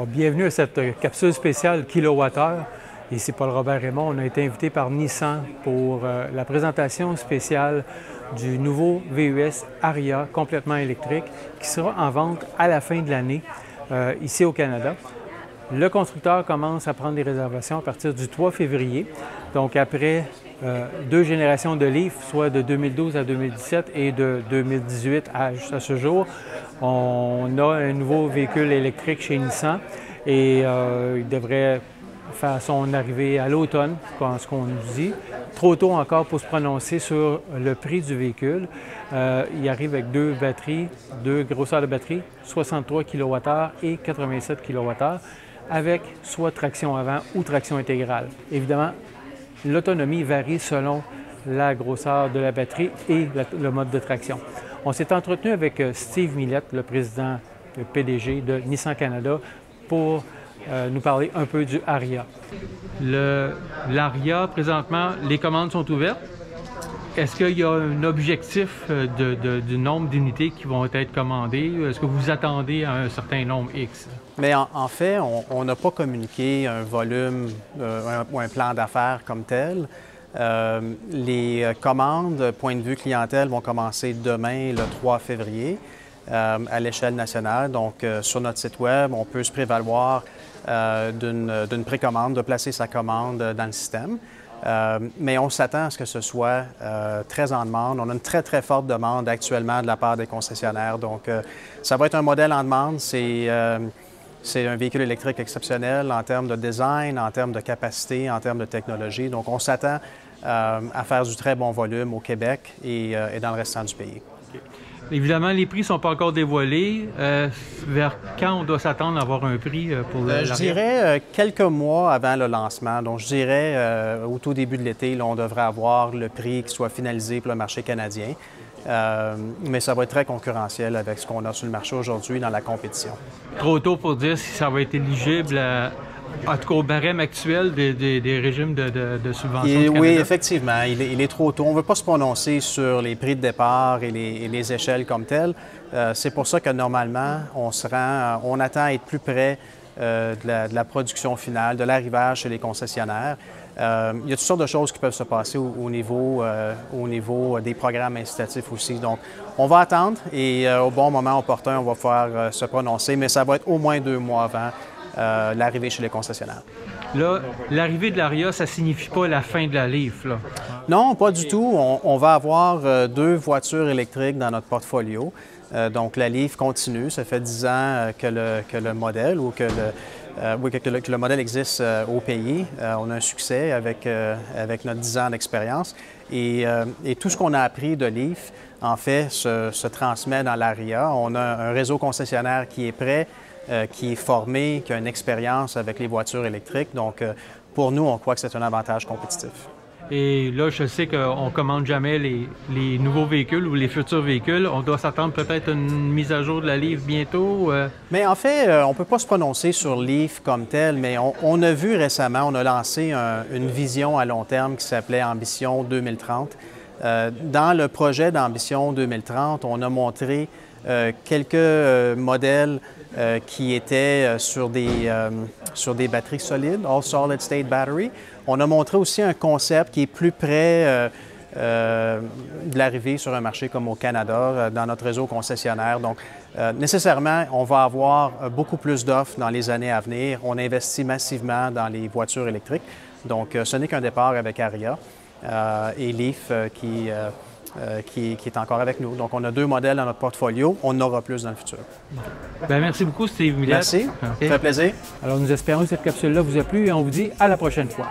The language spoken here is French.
Bienvenue à cette capsule spéciale kilowattheure. Ici Paul Robert Raymond. On a été invité par Nissan pour la présentation spéciale du nouveau VUS Ariya complètement électrique qui sera en vente à la fin de l'année ici au Canada. Le constructeur commence à prendre des réservations à partir du 3 février. Donc après deux générations de Leaf, soit de 2012 à 2017 et de 2018 jusqu'à ce jour, on a un nouveau véhicule électrique chez Nissan et il devrait faire son arrivée à l'automne, ce qu'on nous dit. Trop tôt encore pour se prononcer sur le prix du véhicule. Il arrive avec deux batteries, deux grosseurs de batterie, 63 kWh et 87 kWh, avec soit traction avant ou traction intégrale. Évidemment, l'autonomie varie selon la grosseur de la batterie et le mode de traction. On s'est entretenu avec Steve Millette, le président, le PDG de Nissan Canada, pour nous parler un peu du Ariya. L'Ariya, présentement, les commandes sont ouvertes. Est-ce qu'il y a un objectif du nombre d'unités qui vont être commandées? Est-ce que vous attendez à un certain nombre X? Mais en fait, on n'a pas communiqué un volume ou un plan d'affaires comme tel. Les commandes, point de vue clientèle, vont commencer demain, le 3 février, à l'échelle nationale. Donc, sur notre site Web, on peut se prévaloir d'une précommande, de placer sa commande dans le système. Mais on s'attend à ce que ce soit très en demande. On a une très, très forte demande actuellement de la part des concessionnaires. Donc, ça va être un modèle en demande. C'est un véhicule électrique exceptionnel en termes de design, en termes de capacité, en termes de technologie. Donc, on s'attend à faire du très bon volume au Québec et dans le restant du pays. Okay. Évidemment, les prix ne sont pas encore dévoilés. Vers quand on doit s'attendre à avoir un prix pour l'Ariya? Je dirais quelques mois avant le lancement. Donc, je dirais au tout début de l'été, on devrait avoir le prix qui soit finalisé pour le marché canadien. Mais ça va être très concurrentiel avec ce qu'on a sur le marché aujourd'hui dans la compétition. Trop tôt pour dire si ça va être éligible en tout cas au barème actuel des régimes de subvention du Canada? Oui, effectivement. Il est trop tôt. On ne veut pas se prononcer sur les prix de départ et les échelles comme telles. C'est pour ça que normalement, on attend à être plus près de la production finale, de l'arrivage chez les concessionnaires. Il y a toutes sortes de choses qui peuvent se passer au niveau des programmes incitatifs aussi. Donc, on va attendre et au bon moment opportun, on va pouvoir se prononcer, mais ça va être au moins 2 mois avant l'arrivée chez les concessionnaires. Là, l'arrivée de l'Ariya, ça ne signifie pas la fin de la Leaf, là? Non, pas du tout. On va avoir 2 voitures électriques dans notre portfolio. Donc, la Leaf continue. Ça fait 10 ans que le modèle ou que le modèle existe au pays. On a un succès avec notre 10 ans d'expérience. Et tout ce qu'on a appris de Leaf, en fait, se transmet dans l'Ariya. On a un réseau concessionnaire qui est prêt, qui est formé, qui a une expérience avec les voitures électriques. Donc, pour nous, on croit que c'est un avantage compétitif. Et là, je sais qu'on ne commande jamais les nouveaux véhicules ou les futurs véhicules. On doit s'attendre peut-être à une mise à jour de la Leaf bientôt? Mais en fait, on ne peut pas se prononcer sur Leaf comme tel, mais on a vu récemment, on a lancé une vision à long terme qui s'appelait Ambition 2030. Dans le projet d'Ambition 2030, on a montré quelques modèles qui étaient sur des batteries solides, All Solid State Battery. On a montré aussi un concept qui est plus près de l'arrivée sur un marché comme au Canada, dans notre réseau concessionnaire. Donc, nécessairement, on va avoir beaucoup plus d'offres dans les années à venir. On investit massivement dans les voitures électriques. Donc, ce n'est qu'un départ avec Ariya et Leaf qui est encore avec nous. Donc, on a 2 modèles dans notre portfolio. On en aura plus dans le futur. Bien, merci beaucoup, Steve Millette. Merci. Ça fait plaisir. Alors, nous espérons que cette capsule-là vous a plu et on vous dit à la prochaine fois.